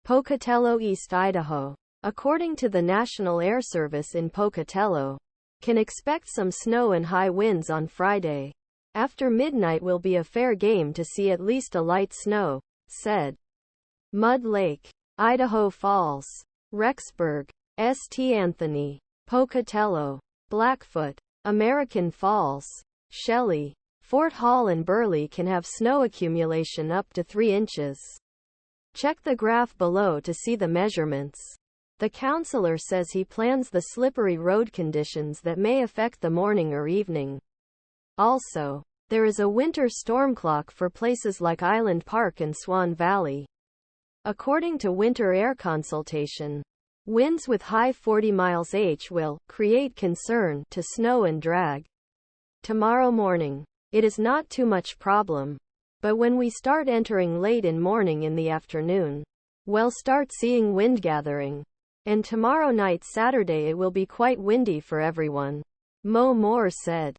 Pocatello, East Idaho. According to the National Air Service in Pocatello, can expect some snow and high winds on Friday. After midnight will be a fair game to see at least a light snow, said. Mud Lake, Idaho Falls, Rexburg, St.Anthony, Pocatello, Blackfoot, American Falls, Shelley, Fort Hall and Burley can have snow accumulation up to 3 inches. Check the graph below to see the measurements. The counselor says he plans the slippery road conditions that may affect the morning or evening. Also, there is a winter storm clock for places like Island Park and Swan Valley. According to Winter Air Consultation, winds with high 40 miles/h will create concern to snow and drag. Tomorrow morning, it is not too much problem. But when we start entering late in morning in the afternoon, we'll start seeing wind gathering. And tomorrow night Saturday it will be quite windy for everyone, Mo Moore said.